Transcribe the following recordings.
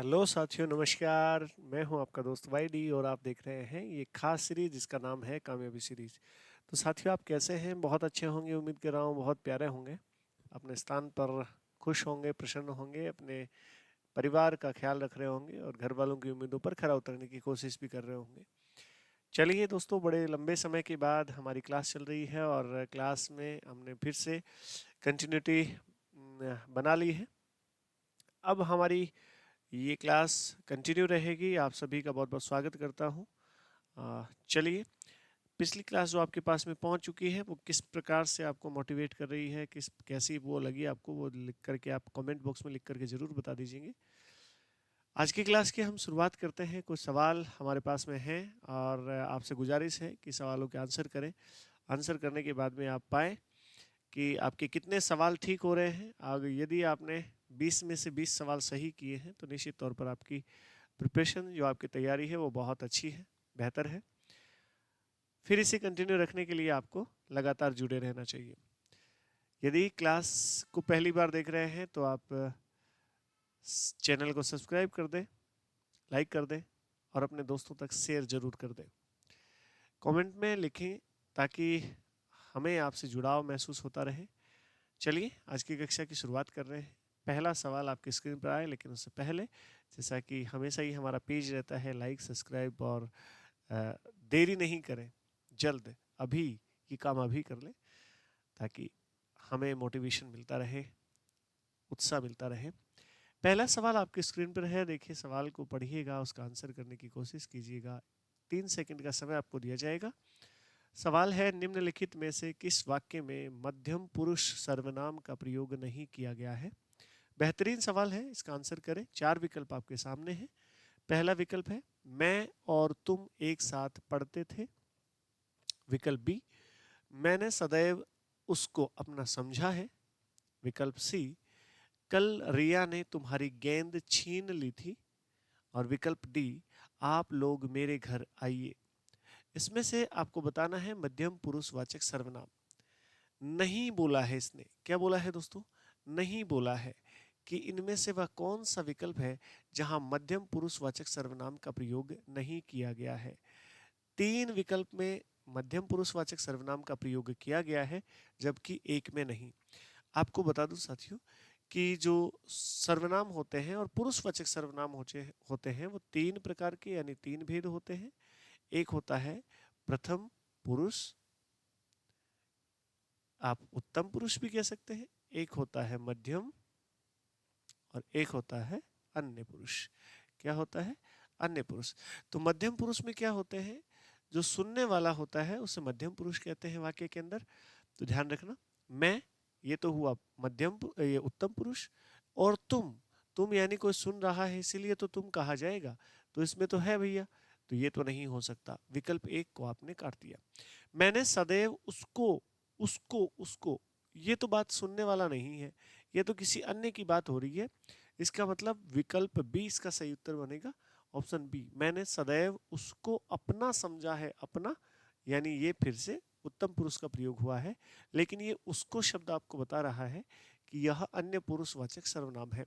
Hello साथियों, नमस्कार। मैं हूं आपका दोस्त वाईडी और आप देख रहे हैं ये खास सीरीज जिसका नाम है कामयाबी सीरीज। तो साथियों, आप कैसे हैं? बहुत अच्छे होंगे, उम्मीद कर रहा हूं बहुत प्यारे होंगे। अपने स्थान पर खुश होंगे, प्रसन्न होंगे, अपने परिवार का ख्याल रख रहे होंगे और घर वालों की उम्मीदों पर खरा उतरने की कोशिश भी कर रहे होंगे। चलिए दोस्तों, बड़े लंबे समय के बाद हमारी क्लास चल रही है और क्लास में हमने फिर से कंटिन्यूटी बना ली है। अब हमारी ये क्लास कंटिन्यू रहेगी। आप सभी का बहुत बहुत स्वागत करता हूँ। चलिए, पिछली क्लास जो आपके पास में पहुँच चुकी है वो किस प्रकार से आपको मोटिवेट कर रही है, किस कैसी वो लगी आपको, वो लिख करके आप कमेंट बॉक्स में लिख करके ज़रूर बता दीजिएगा। आज की क्लास की हम शुरुआत करते हैं। कुछ सवाल हमारे पास में हैं और आपसे गुजारिश है कि सवालों के आंसर करें। आंसर करने के बाद में आप पाएँ कि आपके कितने सवाल ठीक हो रहे हैं। अगर यदि आपने 20 में से 20 सवाल सही किए हैं तो निश्चित तौर पर आपकी प्रिपरेशन, जो आपकी तैयारी है, वो बहुत अच्छी है, बेहतर है। फिर इसे कंटिन्यू रखने के लिए आपको लगातार जुड़े रहना चाहिए। यदि क्लास को पहली बार देख रहे हैं तो आप चैनल को सब्सक्राइब कर दें, लाइक कर दें और अपने दोस्तों तक शेयर जरूर कर दें। कमेंट में लिखें ताकि हमें आपसे जुड़ाव महसूस होता रहे। चलिए, आज की कक्षा की शुरुआत कर रहे हैं। पहला सवाल आपकी स्क्रीन पर आए, लेकिन उससे पहले जैसा कि हमेशा ही हमारा पेज रहता है, लाइक, सब्सक्राइब और देरी नहीं करें, जल्द अभी ये काम अभी कर लें ताकि हमें मोटिवेशन मिलता रहे, उत्साह मिलता रहे। पहला सवाल आपकी स्क्रीन पर है, देखिए सवाल को पढ़िएगा, उसका आंसर करने की कोशिश कीजिएगा। 3 सेकंड का समय आपको दिया जाएगा। सवाल है, निम्नलिखित में से किस वाक्य में मध्यम पुरुष सर्वनाम का प्रयोग नहीं किया गया है? बेहतरीन सवाल है, इसका आंसर करें। 4 विकल्प आपके सामने हैं। पहला विकल्प है, मैं और तुम एक साथ पढ़ते थे। विकल्प बी, मैंने सदैव उसको अपना समझा है। विकल्प सी, कल रिया ने तुम्हारी गेंद छीन ली थी। और विकल्प डी, आप लोग मेरे घर आइए। इसमें से आपको बताना है मध्यम पुरुषवाचक सर्वनाम। नहीं बोला है इसने। क्या बोला है दोस्तों? नहीं बोला है कि इनमें से वह कौन सा विकल्प है जहां मध्यम पुरुषवाचक सर्वनाम का प्रयोग नहीं किया गया है। 3 विकल्प में मध्यम पुरुषवाचक सर्वनाम का प्रयोग किया गया है, जबकि एक में नहीं। आपको बता दूं साथियों कि जो सर्वनाम होते हैं और पुरुषवाचक सर्वनाम होते हैं वो 3 प्रकार के, यानी 3 भेद होते हैं। एक होता है प्रथम पुरुष, आप उत्तम पुरुष भी कह सकते हैं। एक होता है मध्यम और एक होता है अन्य पुरुष। क्या होता है? अन्य पुरुष। तो मध्यम पुरुष में क्या होते हैं? जो सुनने वाला होता है उसे मध्यम पुरुष कहते हैं वाक्य के अंदर। तो ध्यान रखना, मैं, ये तो हुआ ये उत्तम पुरुष। और तुम यानी कोई सुन रहा है इसीलिए तो तुम कहा जाएगा। तो इसमें तो है भैया, तो ये तो नहीं हो सकता। विकल्प एक को आपने काट दिया। मैंने सदैव उसको, उसको, ये तो बात सुनने वाला नहीं है, ये तो किसी अन्य की बात हो रही है। इसका मतलब विकल्प बी इसका सही उत्तर बनेगा। ऑप्शन बी, मैंने सदैव उसको अपना समझा है। अपना यानी ये फिर से उत्तम पुरुष का प्रयोग हुआ है, लेकिन ये उसको शब्द आपको बता रहा है कि यह अन्य पुरुषवाचक सर्वनाम है।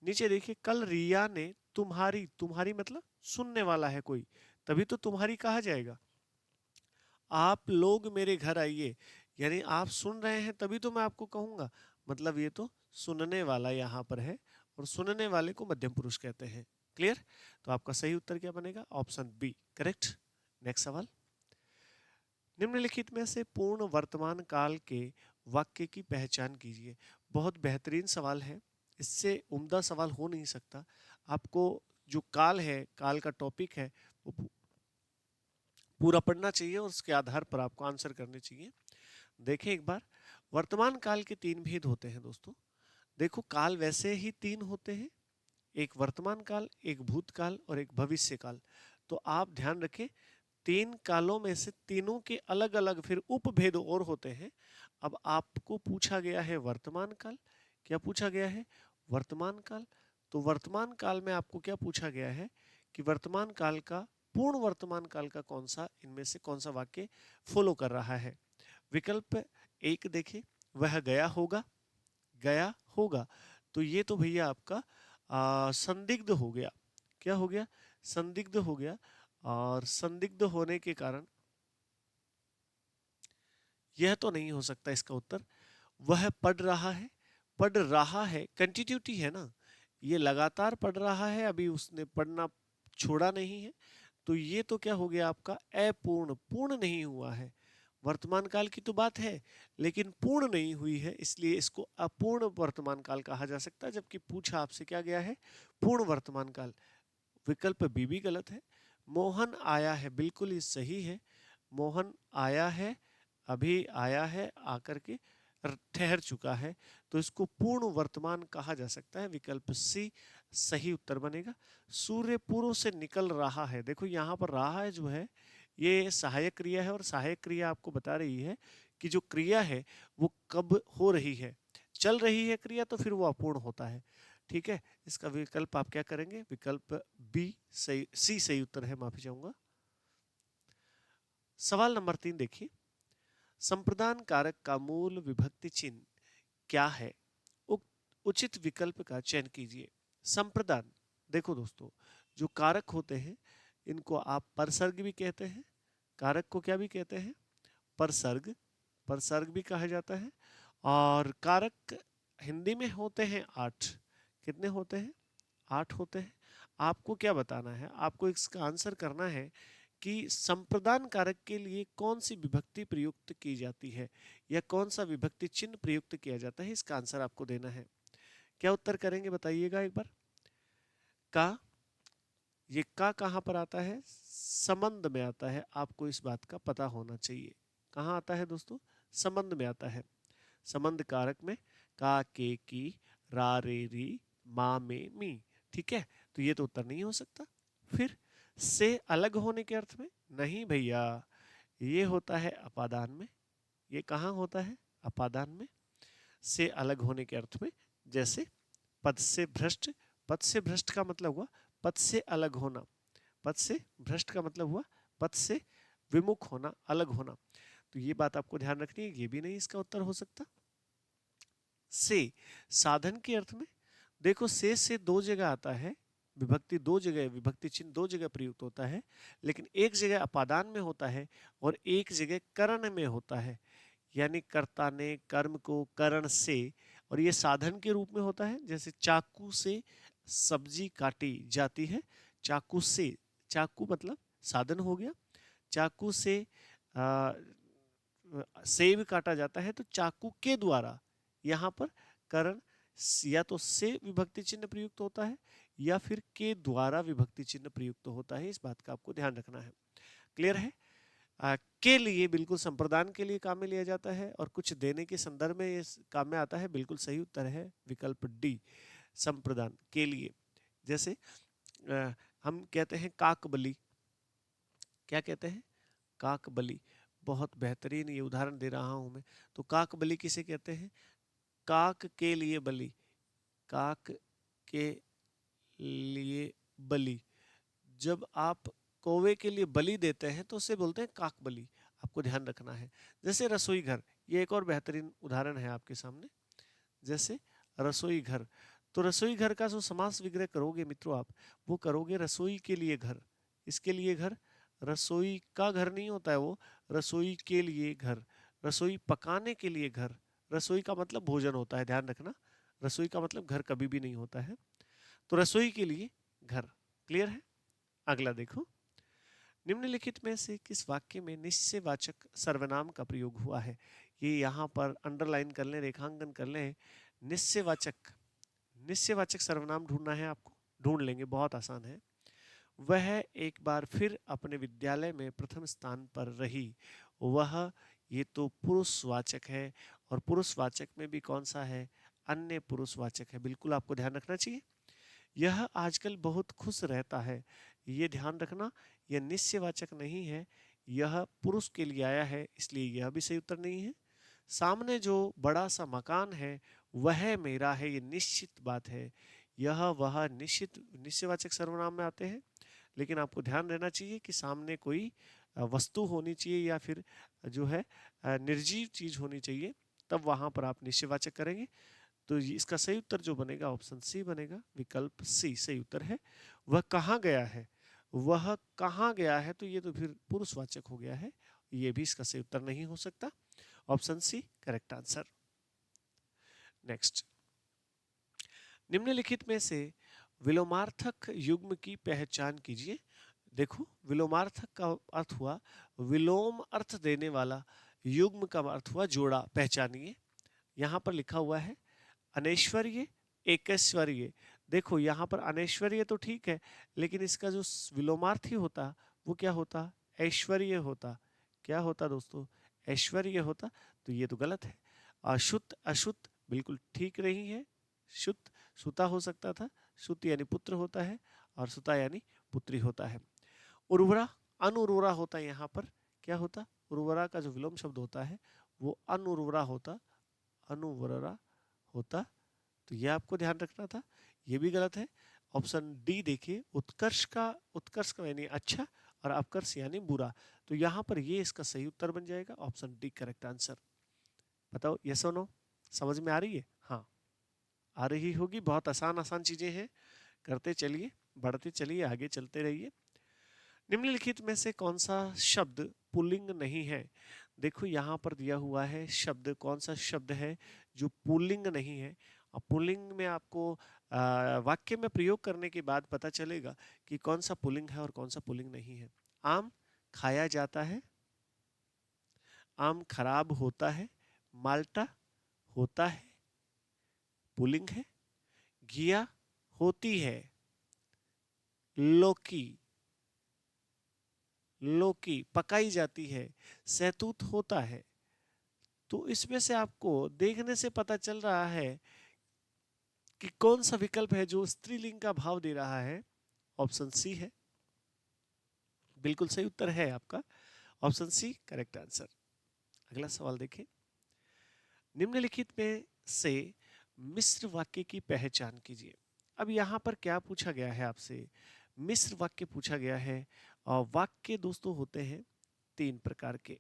नीचे देखिए, कल रिया ने तुम्हारी, तुम्हारी मतलब सुनने वाला है कोई, तभी तो तुम्हारी कहा जाएगा। आप लोग मेरे घर आइए, यानी आप सुन रहे हैं तभी तो मैं आपको कहूंगा, मतलब ये तो सुनने वाला यहाँ पर है और सुनने वाले को मध्यम पुरुष कहते हैं। क्लियर? तो आपका सही उत्तर क्या बनेगा? Option B correct. नेक्स्ट सवाल, निम्नलिखित में से पूर्ण वर्तमान काल के वाक्य की पहचान कीजिए। बहुत बेहतरीन सवाल है, इससे उम्दा सवाल हो नहीं सकता। आपको जो काल है, काल का टॉपिक है, वो पूरा पढ़ना चाहिए और उसके आधार पर आपको आंसर करने चाहिए। देखें एक बार, वर्तमान काल के 3 भेद होते हैं दोस्तों। देखो, काल वैसे ही 3 होते हैं, एक वर्तमान काल, एक भूतकाल और एक भविष्य काल। तो आप ध्यान रखें, 3 कालों में से तीनों के अलग अलग फिर उपभेद और होते हैं। अब आपको पूछा गया है वर्तमान काल। क्या पूछा गया है? वर्तमान काल। तो वर्तमान काल में आपको क्या पूछा गया है कि वर्तमान काल का, पूर्ण वर्तमान काल का कौन सा, इनमें से कौन सा वाक्य फॉलो कर रहा है? विकल्प एक देखें, वह गया होगा। गया होगा, तो ये तो भैया आपका संदिग्ध हो गया। क्या हो गया? संदिग्ध हो गया। और संदिग्ध होने के कारण यह तो नहीं हो सकता इसका उत्तर। वह पढ़ रहा है। पढ़ रहा है कंटिन्यूटी है ना, ये लगातार पढ़ रहा है, अभी उसने पढ़ना छोड़ा नहीं है। तो ये तो क्या हो गया आपका? अपूर्ण, पूर्ण नहीं हुआ है। वर्तमान काल की तो बात है, लेकिन पूर्ण नहीं हुई है, इसलिए इसको अपूर्ण वर्तमान काल कहा जा सकता है। जबकि पूछा आपसे क्या गया है? पूर्ण वर्तमान काल। विकल्प बी भी गलत है। मोहन आया है, बिल्कुल ही सही है। मोहन आया है, अभी आया है, आकर के ठहर चुका है, तो इसको पूर्ण वर्तमान कहा जा सकता है। विकल्प सी सही उत्तर बनेगा। सूर्य पूर्व से निकल रहा है। देखो यहाँ पर रहा है जो है, ये सहायक क्रिया है, और सहायक क्रिया आपको बता रही है कि जो क्रिया है वो कब हो रही है। चल रही है क्रिया तो फिर वो अपूर्ण होता है। ठीक है, इसका विकल्प आप क्या करेंगे? विकल्प बी सही, सी सही उत्तर है, माफी चाहूंगा। सवाल नंबर 3 देखिए। संप्रदान कारक का मूल विभक्ति चिन्ह क्या है? उचित विकल्प का चयन कीजिए। संप्रदान, देखो दोस्तों, जो कारक होते हैं इनको आप परसर्ग भी कहते हैं। कारक को क्या भी कहते हैं? परसर्ग, परसर्ग भी कहा जाता है। और कारक हिंदी में होते हैं 8। कितने होते हैं? 8 होते हैं। आपको क्या बताना है? आपको इसका आंसर करना है कि संप्रदान कारक के लिए कौन सी विभक्ति प्रयुक्त की जाती है, या कौन सा विभक्ति चिन्ह प्रयुक्त किया जाता है, इसका आंसर आपको देना है। क्या उत्तर करेंगे बताइएगा एक बार। का, ये का कहाँ पर आता है? संबंध में आता है, आपको इस बात का पता होना चाहिए। कहाँ आता है दोस्तों? संबंध में आता है। संबंध कारक में का, के, की, रा, रे, री, मा, में, मी। ठीक है, तो ये तो उत्तर नहीं हो सकता। फिर से अलग होने के अर्थ में? नहीं भैया, ये होता है अपादान में। ये कहाँ होता है? अपादान में। से अलग होने के अर्थ में, जैसे पद से भ्रष्ट। पद से भ्रष्ट का मतलब हुआ पद से अलग होना। पद से भ्रष्ट का मतलब हुआ पद से विमुख होना, अलग होना। तो ये बात आपको ध्यान रखनी है, ये भी नहीं इसका उत्तर हो सकता। से साधन के अर्थ में, देखो से दो जगह आता है, विभक्ति दो जगह, विभक्ति चिन्ह दो जगह प्रयुक्त होता है, लेकिन एक जगह अपादान में होता है और एक जगह करण में होता है। यानी कर्ता ने कर्म को करण से, और ये साधन के रूप में होता है। जैसे चाकू से सब्जी काटी जाती है। चाकू से, चाकू मतलब साधन हो गया। चाकू से सेब काटा जाता है, तो चाकू के द्वारा, यहाँ पर करण, या तो से विभक्ति चिन्ह प्रयुक्त होता है या फिर के द्वारा विभक्ति चिन्ह प्रयुक्त होता है। इस बात का आपको ध्यान रखना है। क्लियर है? के लिए बिल्कुल संप्रदान के लिए काम में लिया जाता है, और कुछ देने के संदर्भ में इस काम में आता है। बिल्कुल सही उत्तर है विकल्प डी, संप्रदान के लिए। जैसे हम कहते हैं काक बलि। क्या कहते हैं? काक बलि। बहुत बेहतरीन ये उदाहरण दे रहा हूं मैं। तो काक बलि किसे कहते हैं? काक के लिए बलि। काक के लिए बलि। जब आप कौवे के लिए बलि देते हैं तो उसे बोलते हैं काक बलि। आपको ध्यान रखना है। जैसे रसोई घर, ये एक और बेहतरीन उदाहरण है आपके सामने। जैसे रसोई घर, तो रसोई घर का जो समास विग्रह करोगे मित्रों आप, वो करोगे रसोई के लिए घर। इसके लिए घर, रसोई का घर नहीं होता है वो, रसोई के लिए घर। रसोई पकाने के लिए घर। रसोई का मतलब भोजन होता है, ध्यान रखना। रसोई का मतलब घर कभी भी नहीं होता है। तो रसोई के लिए घर। क्लियर है? अगला देखो। निम्नलिखित में से किस वाक्य में निश्चयवाचक सर्वनाम का प्रयोग हुआ है? ये यहाँ पर अंडरलाइन कर लें, रेखांकन कर लें। निश्चयवाचक, निश्चयवाचक सर्वनाम ढूंढना है आपको। ढूंढ लेंगे, बहुत आसान है। वह एक बार फिर अपने विद्यालय में प्रथम स्थान पर रही। वह, ये तो पुरुषवाचक है, और पुरुषवाचक में भी कौन सा है? अन्य पुरुषवाचक है। बिल्कुल आपको ध्यान रखना चाहिए। यह आजकल बहुत खुश रहता है। ये ध्यान रखना, यह निश्चयवाचक नहीं है, यह पुरुष के लिए आया है, इसलिए यह भी सही उत्तर नहीं है। सामने जो बड़ा सा मकान है वह मेरा है, ये निश्चित बात है। यह, वह निश्चित निश्चयवाचक सर्वनाम में आते हैं, लेकिन आपको ध्यान रहना चाहिए कि सामने कोई वस्तु होनी चाहिए, या फिर जो है निर्जीव चीज होनी चाहिए, तब वहां पर आप निश्चयवाचक करेंगे। तो इसका सही उत्तर जो बनेगा ऑप्शन सी बनेगा, विकल्प सी सही उत्तर है। वह कहाँ गया है, वह कहाँ गया है, तो ये तो फिर पुरुषवाचक हो गया है, ये भी इसका सही उत्तर नहीं हो सकता। Option C correct answer. Next, निम्नलिखित में से विलोमार्थक युग्म की पहचान कीजिए। देखो, विलोमार्थक का अर्थ हुआ विलोम अर्थ देने वाला, युग्म का अर्थ हुआ जोड़ा, पहचानिए। यहाँ पर लिखा हुआ है अनैश्वर्य एकैश्वर्य। देखो यहाँ पर अनैश्वर्य तो ठीक है, लेकिन इसका जो विलोमार्थी होता वो क्या होता, ऐश्वर्य होता। क्या होता दोस्तों, ऐश्वर्य होता। तो ये तो गलत है। अशुद्ध अशुद्ध बिल्कुल ठीक नहीं है। शुद्ध सुता हो सकता था, सुत यानी पुत्र होता है और सुता यानी पुत्री होता है। उर्वरा अनुर्वरा होता है। यहाँ पर क्या होता, उर्वरा का जो विलोम शब्द होता है वो अनुर्वरा होता, अनुवर्रा होता। तो ये आपको ध्यान रखना था, ये भी गलत है। ऑप्शन डी देखिए, उत्कर्ष का यानी अच्छा और अपकर्ष यानी बुरा। तो यहाँ पर ये इसका सही उत्तर बन जाएगा, ऑप्शन डी करेक्ट आंसर। बताओ यस और नो, समझ में आ रही है? हाँ आ रही होगी। बहुत आसान आसान चीजें हैं, करते चलिए, बढ़ते चलिए, आगे चलते रहिए। निम्नलिखित में से कौन सा शब्द पुल्लिंग नहीं है? देखो यहाँ पर दिया हुआ है शब्द, कौन सा शब्द है जो पुल्लिंग नहीं है। अब पुल्लिंग में आपको वाक्य में प्रयोग करने के बाद पता चलेगा कि कौन सा पुल्लिंग है और कौन सा पुल्लिंग नहीं है। आम खाया जाता है, आम खराब होता है, माल्टा होता है, पुल्लिंग है। घिया होती है, लौकी लौकी पकाई जाती है, सहतूत होता है। तो इसमें से आपको देखने से पता चल रहा है कि कौन सा विकल्प है जो स्त्रीलिंग का भाव दे रहा है। ऑप्शन सी है, बिल्कुल सही उत्तर है आपका, ऑप्शन सी करेक्ट आंसर। अगला सवाल देखें, निम्नलिखित में से मिश्र वाक्य की पहचान कीजिए। अब यहाँ पर क्या पूछा गया है आपसे, मिश्र वाक्य पूछा गया है। और वाक्य दोस्तों होते हैं तीन प्रकार के,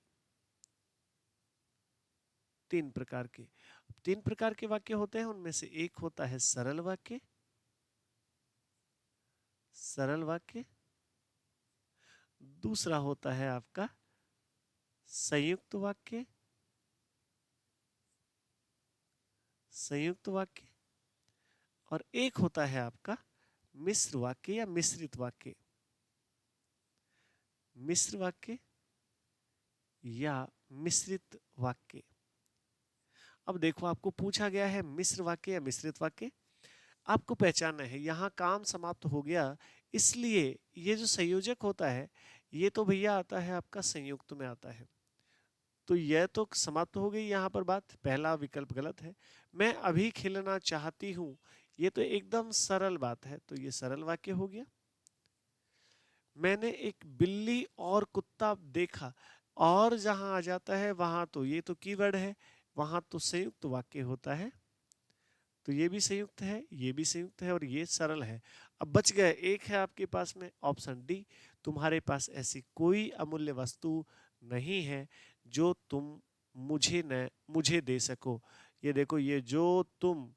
तीन प्रकार के, तीन प्रकार के वाक्य होते हैं। उनमें से एक होता है सरल वाक्य, सरल वाक्य। दूसरा होता है आपका संयुक्त वाक्य, संयुक्त वाक्य। और एक होता है आपका मिश्र वाक्य या मिश्रित वाक्य, मिश्र वाक्य या मिश्रित वाक्य। अब देखो आपको पूछा गया है मिश्र वाक्य या मिश्रित वाक्य, आपको पहचानना है। यहाँ काम समाप्त हो गया, इसलिए ये जो संयोजक होता है ये तो भैया आता है आपका संयुक्त में आता है। तो यह तो समाप्त हो गई यहाँ पर बात, पहला विकल्प गलत है। मैं अभी खेलना चाहती हूँ, ये तो एकदम सरल बात है, तो ये सरल वाक्य हो गया। मैंने एक बिल्ली और कुत्ता देखा, और जहां आ जाता है वहां तो ये तो कीवर्ड है, वहां तो संयुक्त वाक्य होता है। तो ये भी संयुक्त है, ये भी संयुक्त है और ये सरल है। अब बच गए, एक है आपके पास में ऑप्शन डी, तुम्हारे पास ऐसी कोई अमूल्य वस्तु नहीं है जो तुम मुझे दे सको। ये देखो, ये जो तुम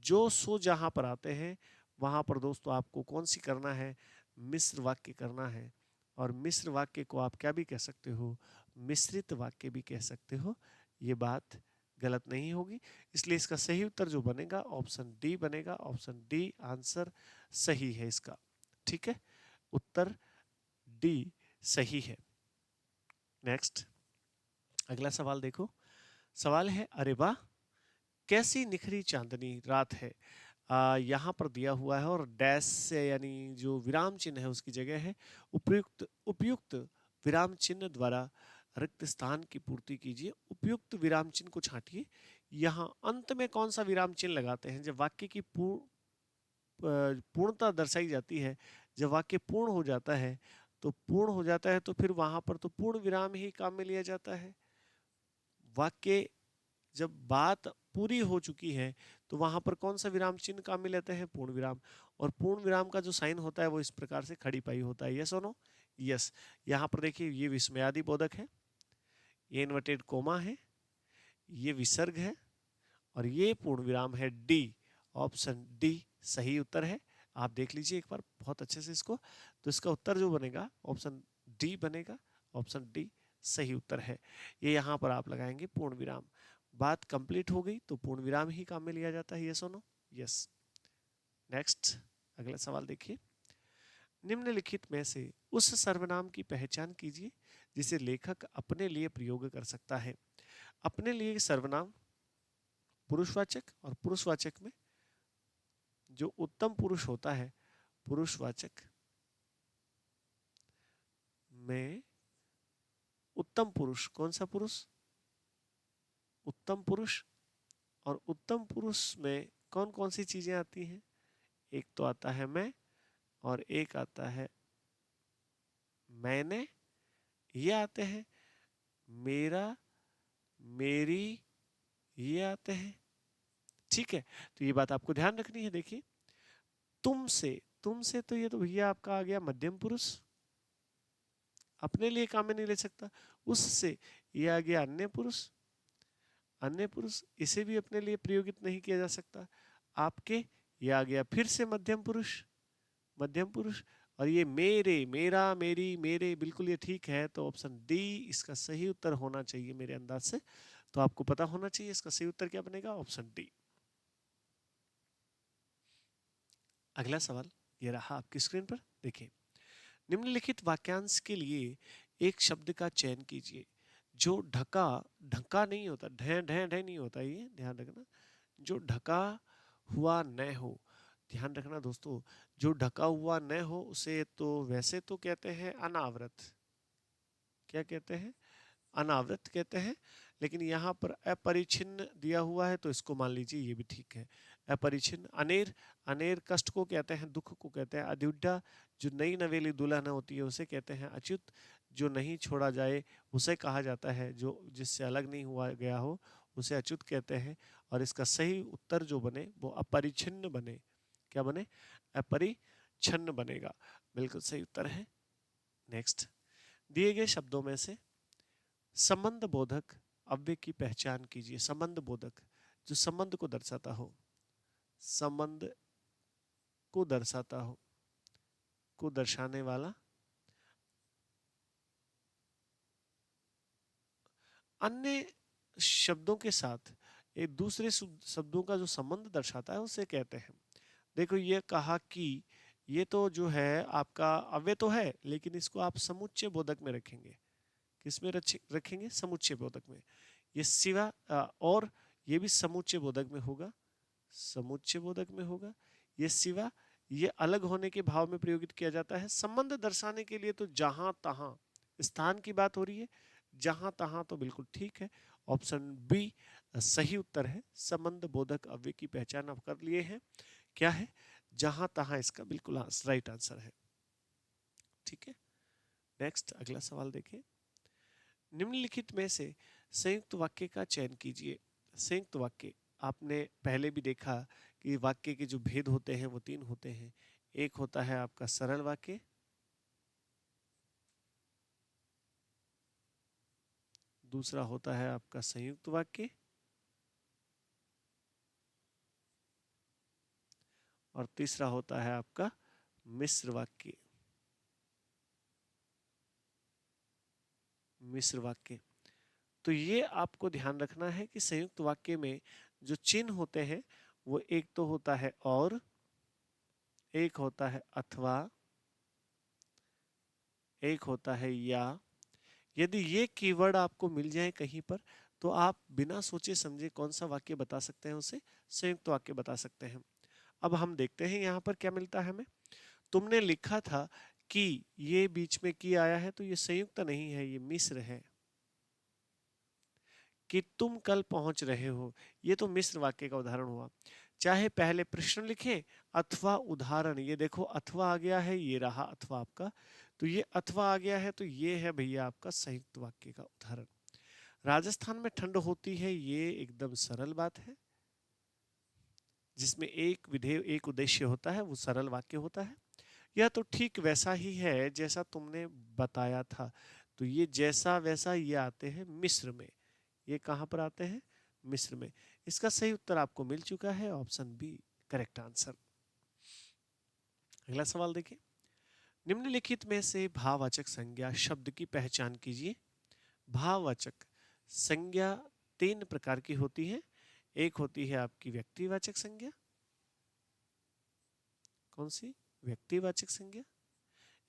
जो सो जहां पर आते हैं वहां पर दोस्तों आपको कौन सी करना है, मिश्र वाक्य करना है। और मिश्र वाक्य को आप क्या भी कह सकते हो, मिश्रित वाक्य भी कह सकते हो। ये बात गलत नहीं होगी, इसलिए इसका सही उत्तर जो बनेगा ऑप्शन डी बनेगा। ऑप्शन डी आंसर सही है इसका, ठीक है, उत्तर डी सही है। नेक्स्ट, अगला सवाल देखो। सवाल है, अरे वाह कैसी निखरी चांदनी रात है। यहाँ पर दिया हुआ है और डैश से यानी जो विराम चिन्ह है उसकी जगह है उपयुक्त, उपयुक्त विराम चिन्ह द्वारा रिक्त स्थान की पूर्ति कीजिए। उपयुक्त विराम चिन्ह को छांटिए। यहाँ अंत में कौन सा विराम चिन्ह लगाते हैं जब वाक्य की पूर्णता दर्शाई जाती है, जब वाक्य पूर्ण हो जाता है, तो पूर्ण हो जाता है तो फिर वहां पर तो पूर्ण विराम ही काम में लिया जाता है। वाक्य जब बात पूरी हो चुकी है तो वहां पर कौन सा विराम चिन्ह काम में लेते हैं, पूर्ण विराम। और पूर्ण विराम का जो साइन होता है वो इस प्रकार से खड़ी पाई होता है। यस और नो? यस। यहाँ पर देखिए ये विस्मयादि बोधक है, ये इन्वर्टेड कोमा है, ये विसर्ग है और ये पूर्ण विराम है डी। ऑप्शन डी सही उत्तर है। आप देख लीजिए एक बार बहुत अच्छे से इसको। तो इसका उत्तर जो बनेगा ऑप्शन डी बनेगा। ऑप्शन डी सही उत्तर है। ये यहाँ पर आप लगाएंगे पूर्ण विराम। बात कंप्लीट हो गई तो पूर्ण विराम ही काम में लिया जाता है। यस और नो? यस। नेक्स्ट अगला सवाल देखिए। निम्नलिखित में से उस सर्वनाम की पहचान कीजिए जिसे लेखक अपने लिए प्रयोग कर सकता है। अपने लिए सर्वनाम पुरुषवाचक, और पुरुषवाचक में जो उत्तम पुरुष होता है, पुरुषवाचक में उत्तम पुरुष, कौन सा पुरुष? उत्तम पुरुष। और उत्तम पुरुष में कौन कौन सी चीजें आती हैं? एक तो आता है मैं, और एक आता है मैंने, ये आते हैं मेरा, मेरी, ये आते हैं। ठीक है, तो ये बात आपको ध्यान रखनी है। देखिए तुमसे, तुमसे तो ये तो भैया आपका आ गया मध्यम पुरुष, अपने लिए काम में नहीं ले सकता। उससे ये आ गया अन्य पुरुष, अन्य पुरुष, इसे भी अपने लिए प्रयोगित नहीं किया जा सकता। आपके ये आ गया फिर से मध्यम पुरुष, मध्यम पुरुष। और ये मेरे, मेरा, मेरी, मेरे, बिल्कुल ये ठीक है। तो ऑप्शन डी इसका सही उत्तर होना चाहिए मेरे अंदाज से। तो आपको पता होना चाहिए इसका सही उत्तर क्या बनेगा, ऑप्शन डी। अगला सवाल ये रहा आपकी स्क्रीन पर, देखिए। निम्नलिखित वाक्यांश के लिए एक शब्द का चयन कीजिए जो ढका, ढका नहीं होता, ढे ढे ढे नहीं होता, ये ध्यान रखना, जो ढका हुआ न हो। ध्यान रखना दोस्तों, जो ढका हुआ न हो उसे तो वैसे तो कहते हैं अनावृत। क्या कहते हैं? अनावृत कहते हैं। लेकिन यहाँ पर अपरिछिन्न दिया हुआ है तो इसको मान लीजिए ये भी ठीक है, अपरिछिन्न। अनेर, अनेर कष्ट को कहते हैं, दुख को कहते हैं। अद्युड्डा, जो नई नवेली दुल्हन होती है उसे कहते हैं। अच्युत, जो नहीं छोड़ा जाए उसे कहा जाता है, जो जिससे अलग नहीं हुआ गया हो उसे अच्युत कहते हैं। और इसका सही उत्तर जो बने वो अपरिछिन्न बने। क्या बने? अपरिछन्न बनेगा। बिल्कुल सही उत्तर है। नेक्स्ट, दिए गए शब्दों में से संबंध बोधक अव्यय की पहचान कीजिए। संबंध बोधक जो संबंध को दर्शाता हो, संबंध को दर्शाता हो, को दर्शाने वाला अन्य शब्दों के साथ एक दूसरे शब्दों का जो संबंध दर्शाता है उसे कहते हैं। देखो ये कहा कि ये तो जो है आपका अव्यय तो है, लेकिन इसको आप समुच्चय बोधक में रखेंगे। किसमें रखेंगे? समुच्चय बोधक में। ये सिवा और ये भी समुच्चय बोधक में होगा, समुच्चय बोधक में होगा। ये सिवा, ये अलग होने के भाव में प्रयोगित किया जाता है। संबंध दर्शाने के लिए तो जहां तहां, स्थान की बात हो रही है, जहां तहां तो बिल्कुल ठीक है। ऑप्शन बी सही उत्तर है। संबंध बोधक अव्यय की पहचान आप कर लिए हैं। क्या है? जहां तहां, इसका बिल्कुल राइट आंसर है। ठीक है, नेक्स्ट अगला सवाल देखिए। निम्नलिखित में से संयुक्त वाक्य का चयन कीजिए। संयुक्त वाक्य आपने पहले भी देखा कि वाक्य के जो भेद होते हैं वो तीन होते हैं। एक होता है आपका सरल वाक्य, दूसरा होता है आपका संयुक्त वाक्य, और तीसरा होता है आपका मिश्र वाक्य। मिश्र वाक्य। तो ये आपको ध्यान रखना है कि संयुक्त वाक्य में जो चिन्ह होते हैं वो एक तो होता है और, एक होता है अथवा, एक होता है या। यदि ये कीवर्ड आपको मिल जाए कहीं पर तो आप बिना सोचे समझे कौन सा वाक्य बता सकते हैं, उसे संयुक्त वाक्य बता सकते हैं। अब हम देखते हैं यहाँ पर क्या मिलता है हमें। तुमने लिखा था कि, ये बीच में की आया है तो ये संयुक्त नहीं है, ये मिश्र है। कि तुम कल पहुंच रहे हो, ये तो मिश्र वाक्य का उदाहरण हुआ। चाहे पहले प्रश्न लिखें अथवा उदाहरण, ये देखो अथवा आ गया है, ये रहा अथवा आपका, तो ये अथवा आ गया है तो ये है भैया आपका संयुक्त वाक्य का उदाहरण। राजस्थान में ठंड होती है, ये एकदम सरल बात है, जिसमें एक विधेय एक उद्देश्य होता है, वो सरल वाक्य होता है। यह तो ठीक वैसा ही है जैसा तुमने बताया था, तो ये जैसा वैसा ये आते हैं मिश्र में। ये कहाँ पर आते हैं? मिश्र में। इसका सही उत्तर आपको मिल चुका है, ऑप्शन बी करेक्ट आंसर। अगला सवाल देखिए, निम्नलिखित में से भाववाचक संज्ञा शब्द की पहचान कीजिए। भाववाचक संज्ञा तीन प्रकार की होती है। एक होती है आपकी व्यक्तिवाचक संज्ञा, कौन सी? व्यक्तिवाचक संज्ञा।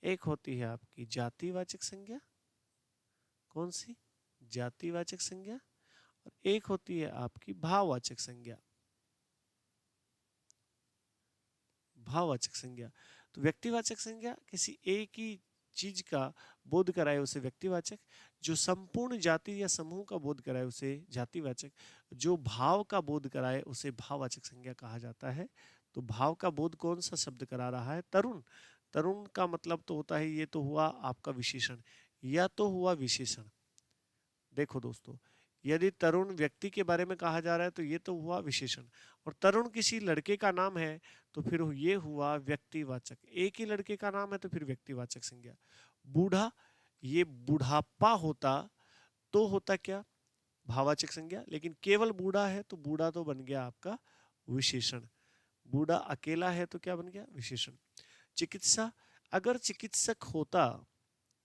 एक होती है आपकी जातिवाचक संज्ञा, कौन सी? जातिवाचक संज्ञा। और एक होती है आपकी भाववाचक संज्ञा, भाववाचक संज्ञा। तो व्यक्तिवाचक संज्ञा किसी एक ही चीज का बोध कराए उसे व्यक्तिवाचक, जो संपूर्ण जाति या समूह का बोध कराए उसे जातिवाचक, जो भाव का बोध कराए उसे भाववाचक संज्ञा कहा जाता है। तो भाव का बोध कौन सा शब्द करा रहा है? तरुण। तरुण का मतलब तो होता है, ये तो हुआ आपका विशेषण, या तो हुआ विशेषण। देखो दोस्तों, यदि तरुण व्यक्ति के बारे में कहा जा रहा है तो ये तो हुआ विशेषण, और तरुण किसी लड़के का नाम है तो फिर ये हुआ व्यक्तिवाचक। एक ही लड़के का नाम है तो फिर व्यक्तिवाचक संज्ञा। बूढ़ा, ये बुढ़ापा होता तो होता क्या? भाववाचक संज्ञा। लेकिन केवल बूढ़ा है तो बूढ़ा तो बन गया आपका विशेषण। बूढ़ा अकेला है तो क्या बन गया? विशेषण। चिकित्सा, अगर चिकित्सक होता,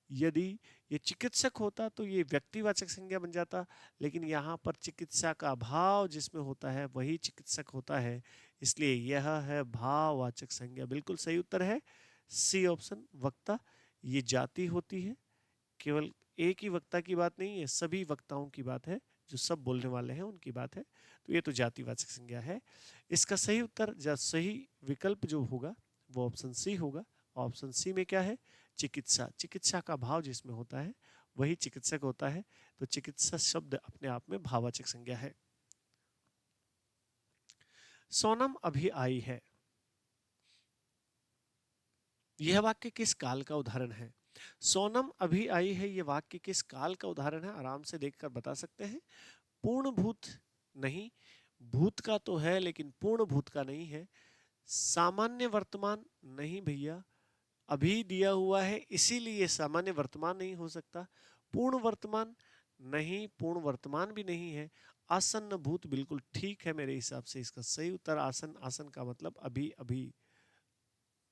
यदि ये चिकित्सक होता तो ये व्यक्तिवाचक संज्ञा बन जाता, लेकिन यहाँ पर चिकित्सा का भाव जिसमें होता है वही चिकित्सक होता है, इसलिए यह है भाववाचक संज्ञा। बिल्कुल सही उत्तर है सी ऑप्शन, वक्ता। ये जाति होती है, केवल एक ही वक्ता की बात नहीं है, सभी वक्ताओं की बात है, जो सब बोलने वाले हैं उनकी बात है। तो ये तो जातिवाचक संज्ञा है। इसका सही उत्तर, सही विकल्प जो होगा वो ऑप्शन सी होगा। ऑप्शन सी में क्या है? चिकित्सा। चिकित्सा का भाव जिसमें होता है वही चिकित्सक होता है, तो चिकित्सा शब्द अपने आप में भाववाचक संज्ञा है। सोनम अभी आई है, यह वाक्य किस काल का उदाहरण है? सोनम अभी आई है, यह वाक्य किस काल का उदाहरण है? आराम से देखकर बता सकते हैं। पूर्ण भूत नहीं, भूत का तो है लेकिन पूर्ण भूत का नहीं है। सामान्य वर्तमान नहीं भैया, अभी दिया हुआ है इसीलिए सामान्य वर्तमान नहीं हो सकता। पूर्ण वर्तमान नहीं, पूर्ण वर्तमान भी नहीं है। आसन्न भूत बिल्कुल ठीक है मेरे हिसाब से, इसका सही उत्तर आसन। आसन का मतलब अभी अभी,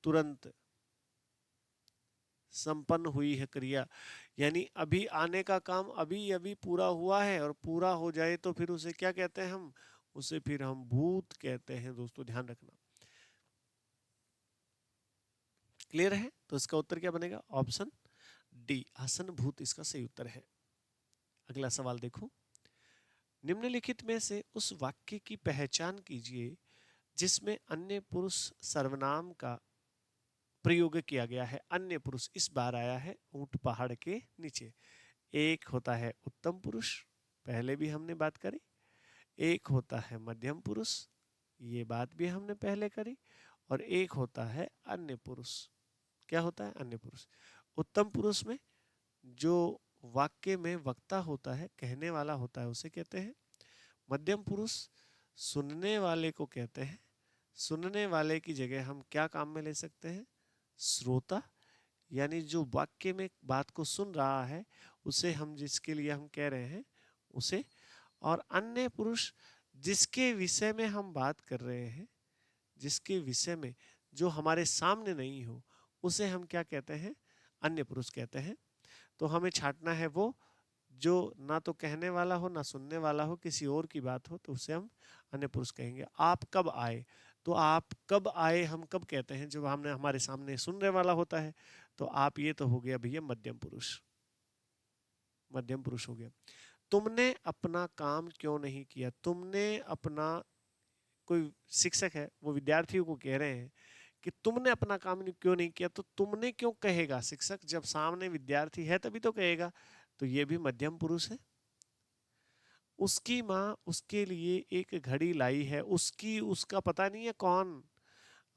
तुरंत संपन्न हुई है क्रिया, यानी अभी आने का काम अभी अभी पूरा हुआ है, और पूरा हो जाए तो फिर उसे क्या कहते हैं? हम उसे फिर हम भूत कहते हैं। दोस्तों ध्यान रखना, क्लियर है? तो इसका उत्तर क्या बनेगा? ऑप्शन डी, आसन भूत इसका सही उत्तर है। अगला सवाल देखो, निम्नलिखित में से उस वाक्य की पहचान कीजिए जिसमें अन्य पुरुष सर्वनाम का प्रयोग किया गया है। अन्य पुरुष इस बार आया है ऊंट पहाड़ के नीचे। एक होता है उत्तम पुरुष, पहले भी हमने बात करी। एक होता है मध्यम पुरुष, ये बात भी हमने पहले करी। और एक होता है अन्य पुरुष। क्या होता है? अन्य पुरुष। उत्तम पुरुष में जो वाक्य में वक्ता होता है, कहने वाला होता है, उसे कहते हैं। मध्यम पुरुष सुनने वाले को कहते हैं। सुनने वाले की जगह हम क्या काम में ले सकते हैं? श्रोता, यानी जो वाक्य में बात को सुन रहा है उसे हम, जिसके लिए हम कह रहे हैं उसे। और अन्य पुरुष जिसके विषय में हम बात कर रहे हैं, जिसके विषय में जो हमारे सामने नहीं हो, उसे हम क्या कहते हैं? अन्य पुरुष कहते हैं। तो हमें छांटना है वो जो ना तो कहने वाला हो ना सुनने वाला हो, किसी और की बात हो, तो उसे हम अन्य पुरुष कहेंगे। आप कब आए, तो आप कब आए हम कब कहते हैं? जब हमने हमारे सामने सुनने वाला होता है। तो आप, ये तो हो गया भैया मध्यम पुरुष, मध्यम पुरुष हो गया। तुमने अपना काम क्यों नहीं किया? तुमने अपना, कोई शिक्षक है वो विद्यार्थियों को कह रहे हैं कि तुमने अपना काम क्यों नहीं किया, तो तुमने क्यों कहेगा शिक्षक? जब सामने विद्यार्थी है तभी तो कहेगा। तो ये भी मध्यम पुरुष है। उसकी माँ उसके लिए एक घड़ी लाई है, उसकी, उसका पता नहीं है कौन,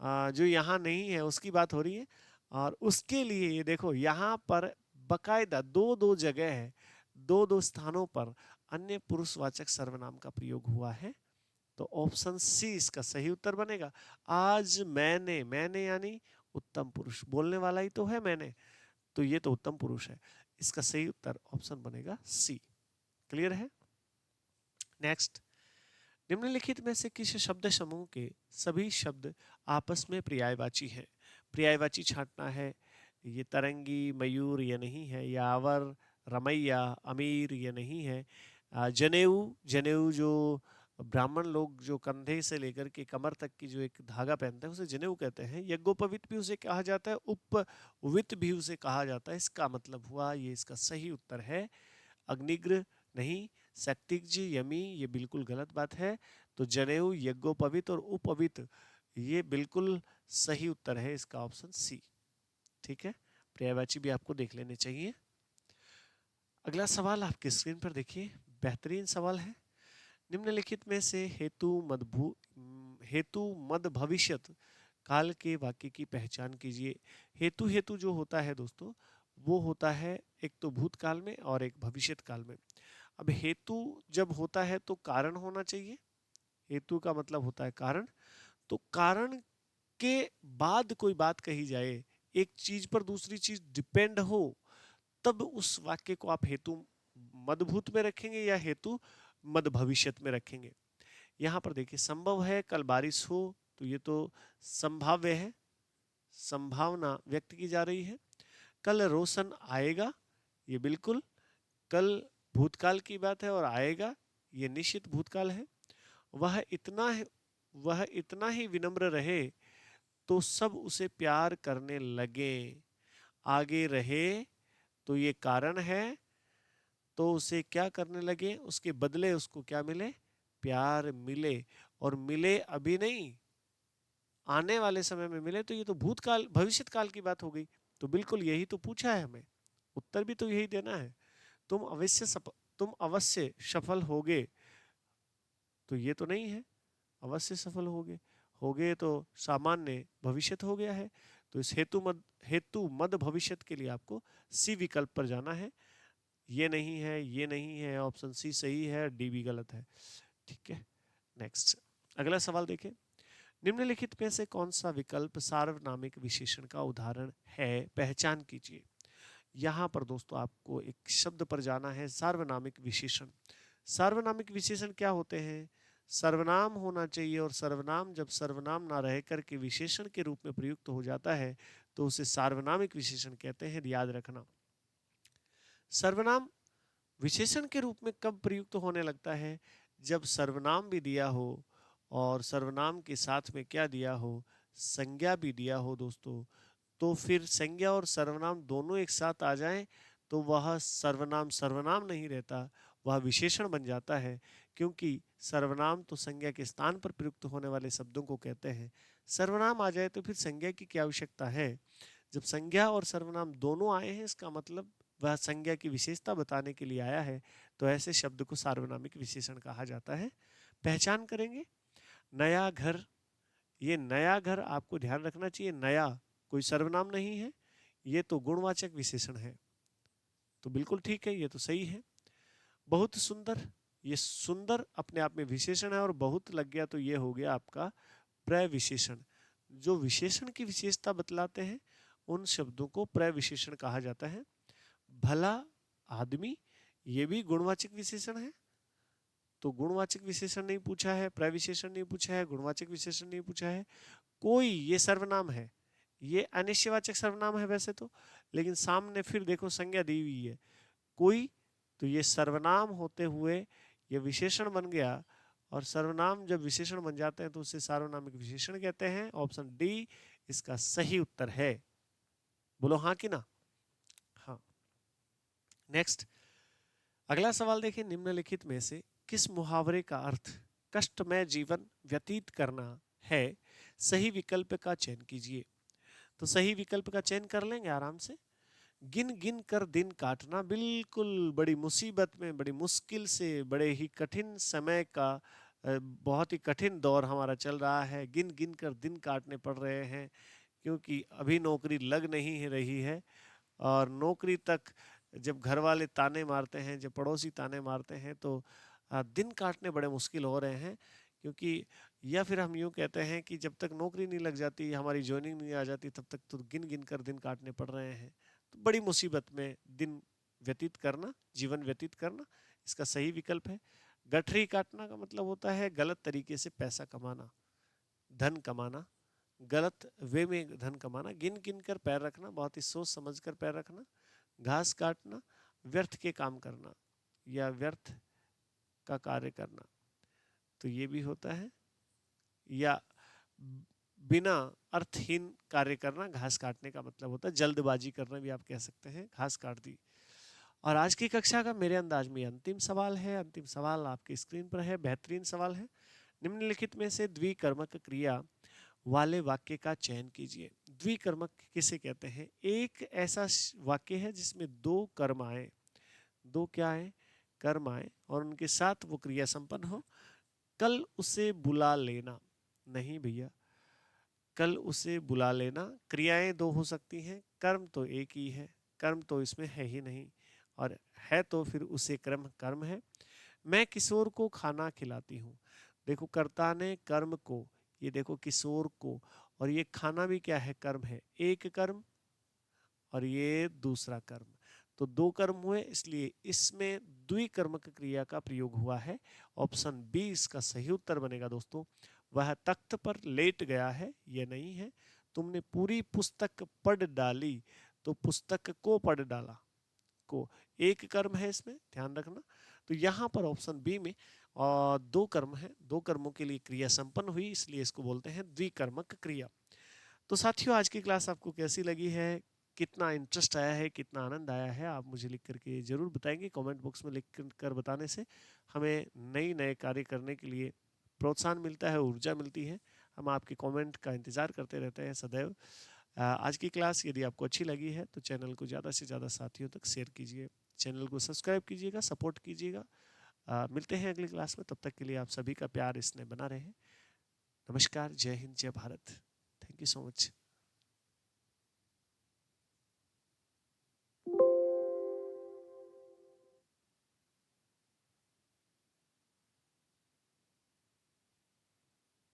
जो यहाँ नहीं है उसकी बात हो रही है। और उसके लिए, ये देखो यहाँ पर बकायदा दो दो जगह है, दो दो स्थानों पर अन्य पुरुषवाचक सर्वनाम का प्रयोग हुआ है। तो ऑप्शन सी इसका सही उत्तर बनेगा। आज मैंने, मैंने यानी उत्तम पुरुष, बोलने वाला ही तो है मैंने, तो ये तो उत्तम पुरुष है। इसका सही उत्तर ऑप्शन बनेगा सी। क्लियर है? नेक्स्ट, निम्नलिखित में से किस शब्द समूह के सभी शब्द आपस में पर्यायवाची हैं? पर्यायवाची छांटना है। ये तरंगी, मयूर ये नहीं है, यावर, रमैया, अमीर ये नहीं है। जनेऊ, जनेऊ जो ब्राह्मण लोग जो कंधे से लेकर के कमर तक की जो एक धागा पहनते हैं उसे जनेऊ कहते हैं। यज्ञोपवीत भी उसे कहा जाता है, उपवित भी उसे कहा जाता है। इसका मतलब हुआ, ये इसका सही उत्तर है अग्निग्र नहीं, शक्तिज, यमी ये बिल्कुल गलत बात है। तो जनेऊ, यज्ञोपवीत और उपवीत ये बिल्कुल सही उत्तर है, इसका ऑप्शन सी। ठीक है, पर्यायवाची भी आपको देख लेने चाहिए। अगला सवाल आपके स्क्रीन पर देखिए, बेहतरीन सवाल है। निम्नलिखित में से हेतु मद भविष्यत काल के वाक्य की पहचान कीजिए। हेतु हेतु जो होता है दोस्तों, वो होता है एक तो भूतकाल में और एक भविष्यत काल में। अब हेतु जब होता है तो कारण होना चाहिए। हेतु का मतलब होता है कारण। तो कारण के बाद कोई बात कही जाए, एक चीज पर दूसरी चीज डिपेंड हो, तब उस वाक्य को आप हेतु मदभूत में रखेंगे या हेतु मद भविष्यत में रखेंगे। यहां पर देखिए, संभव है कल बारिश हो, तो ये तो संभाव्य है, संभावना व्यक्त की जा रही है। कल रोशन आएगा, ये बिल्कुल कल भूतकाल की बात है और आएगा ये निश्चित भूतकाल है। वह इतना है, वह इतना ही विनम्र रहे तो सब उसे प्यार करने लगे। आगे रहे तो ये कारण है, तो उसे क्या करने लगे, उसके बदले उसको क्या मिले, प्यार मिले। और मिले अभी नहीं, आने वाले समय में मिले, तो ये तो भूतकाल भविष्यत काल की बात हो गई। तो बिल्कुल यही तो पूछा है हमें, उत्तर भी तो यही देना है। तुम अवश्य सफल होगे, तो ये तो नहीं है अवश्य सफल होगे तो सामान्य भविष्यत हो गया है। तो इस हेतु मद भविष्यत के लिए आपको सी विकल्प पर जाना है। ये नहीं है, ये नहीं है, ऑप्शन सी सही है, डी भी गलत है। ठीक है, नेक्स्ट अगला सवाल देखें। निम्नलिखित में से कौन सा विकल्प सार्वनामिक विशेषण का उदाहरण है, पहचान कीजिए। यहां पर दोस्तों आपको एक शब्द पर जाना है, सार्वनामिक विशेषण। सार्वनामिक विशेषण क्या होते हैं? सर्वनाम होना चाहिए, और सर्वनाम जब सर्वनाम ना रह करके विशेषण के रूप में प्रयुक्त हो जाता है तो उसे सार्वनामिक विशेषण कहते हैं, याद रखना। सर्वनाम विशेषण के रूप में कब प्रयुक्त होने लगता है? जब सर्वनाम भी दिया हो और सर्वनाम के साथ में क्या दिया हो, संज्ञा भी दिया हो दोस्तों। तो फिर संज्ञा और सर्वनाम दोनों एक साथ आ जाएं तो वह सर्वनाम सर्वनाम नहीं रहता, वह विशेषण बन जाता है। क्योंकि सर्वनाम तो संज्ञा के स्थान पर प्रयुक्त होने वाले शब्दों को कहते हैं। सर्वनाम आ जाए तो फिर संज्ञा की क्या आवश्यकता है? जब संज्ञा और सर्वनाम दोनों आए हैं, इसका मतलब वह संज्ञा की विशेषता बताने के लिए आया है। तो ऐसे शब्द को सार्वनामिक विशेषण कहा जाता है। पहचान करेंगे, नया घर, ये नया घर आपको ध्यान रखना चाहिए, नया कोई सर्वनाम नहीं है, ये तो गुणवाचक विशेषण है। तो बिल्कुल ठीक है, ये तो सही है। बहुत सुंदर, ये सुंदर अपने आप में विशेषण है, और बहुत लग गया तो ये हो गया आपका प्रविशेषण। जो विशेषण की विशेषता बतलाते हैं उन शब्दों को प्रविशेषण कहा जाता है। भला आदमी, ये भी गुणवाचक विशेषण है। तो गुणवाचक विशेषण नहीं पूछा है, प्रविशेषण नहीं पूछा है, गुणवाचक विशेषण नहीं पूछा है। कोई, ये सर्वनाम है, ये अनिश्चयवाचक सर्वनाम है वैसे तो, लेकिन सामने फिर देखो संज्ञा दी हुई है कोई, तो ये सर्वनाम होते हुए ये विशेषण बन गया। और सर्वनाम जब विशेषण बन जाते हैं तो उसे सार्वनामिक विशेषण कहते हैं। ऑप्शन डी इसका सही उत्तर है। बोलो हाँ कि ना? हाँ। नेक्स्ट अगला सवाल देखिए, निम्नलिखित में से किस मुहावरे का अर्थ कष्टमय जीवन व्यतीत करना है? सही विकल्प का चयन कीजिए। तो सही विकल्प का चयन कर लेंगे आराम से। गिन गिन कर दिन काटना, बिल्कुल बड़ी मुसीबत में, बड़ी मुश्किल से, बड़े ही कठिन समय का बहुत ही कठिन दौर हमारा चल रहा है, गिन गिन कर दिन काटने पड़ रहे हैं, क्योंकि अभी नौकरी लग नहीं रही है। और नौकरी तक जब घर वाले ताने मारते हैं, जब पड़ोसी ताने मारते हैं, तो दिन काटने बड़े मुश्किल हो रहे हैं। क्योंकि या फिर हम यूँ कहते हैं कि जब तक नौकरी नहीं लग जाती, हमारी जॉइनिंग नहीं आ जाती, तब तक तो गिन गिन कर दिन काटने पड़ रहे हैं। तो बड़ी मुसीबत में दिन व्यतीत करना, जीवन व्यतीत करना, इसका सही विकल्प है। गठरी काटना का मतलब होता है गलत तरीके से पैसा कमाना, धन कमाना, गलत वे में धन कमाना, गिन गिन कर पैर रखना, बहुत ही सोच समझ कर पैर रखना। घास काटना, व्यर्थ के काम करना या व्यर्थ का कार्य करना, तो ये भी होता है। या बिना अर्थहीन कार्य करना, घास काटने का मतलब होता है जल्दबाजी करना भी आप कह सकते हैं, घास काट दी। और आज की कक्षा का मेरे अंदाज में अंतिम सवाल है। अंतिम सवाल आपकी स्क्रीन पर है, बेहतरीन सवाल है। निम्नलिखित में से द्विकर्मक क्रिया वाले वाक्य का चयन कीजिए। द्विकर्मक किसे कहते हैं? एक ऐसा वाक्य है जिसमें दो कर्म आए, दो क्या आए? कर्म आए और उनके साथ वो क्रिया संपन्न हो। कल उसे बुला लेना, नहीं भैया, कल उसे बुला लेना। क्रियाएं दो हो सकती हैं, कर्म तो एक ही है, कर्म तो इसमें है ही नहीं, और है तो फिर उसे कर्म कर्म है। मैं किशोर को खाना खिलाती हूँ, देखो कर्ता ने कर्म को, ये देखो किशोर को, और ये खाना भी क्या है? कर्म है। एक कर्म और ये दूसरा कर्म, तो दो कर्म हुए, इसलिए इसमें द्विकर्मक क्रिया का प्रयोग हुआ है। ऑप्शन बी इसका सही उत्तर बनेगा दोस्तों। वह तख्त पर लेट गया है, ये नहीं है। तुमने पूरी पुस्तक पढ़ डाली, तो पुस्तक को पढ़ डाला, को एक कर्म है इसमें, ध्यान रखना। तो यहाँ पर ऑप्शन बी में दो कर्म है, दो कर्मों के लिए क्रिया संपन्न हुई, इसलिए इसको बोलते हैं द्विकर्मक क्रिया। तो साथियों, आज की क्लास आपको कैसी लगी है? कितना इंटरेस्ट आया है, कितना आनंद आया है, आप मुझे लिख करके ज़रूर बताएंगे। कमेंट बॉक्स में लिख कर बताने से हमें नई नए कार्य करने के लिए प्रोत्साहन मिलता है, ऊर्जा मिलती है। हम आपके कमेंट का इंतज़ार करते रहते हैं सदैव। आज की क्लास यदि आपको अच्छी लगी है तो चैनल को ज़्यादा से ज़्यादा साथियों तक शेयर कीजिए, चैनल को सब्सक्राइब कीजिएगा, सपोर्ट कीजिएगा। मिलते हैं अगली क्लास में, तब तक के लिए आप सभी का प्यार इसने बना रहे। नमस्कार, जय हिंद, जय Bharat. Thank you so much.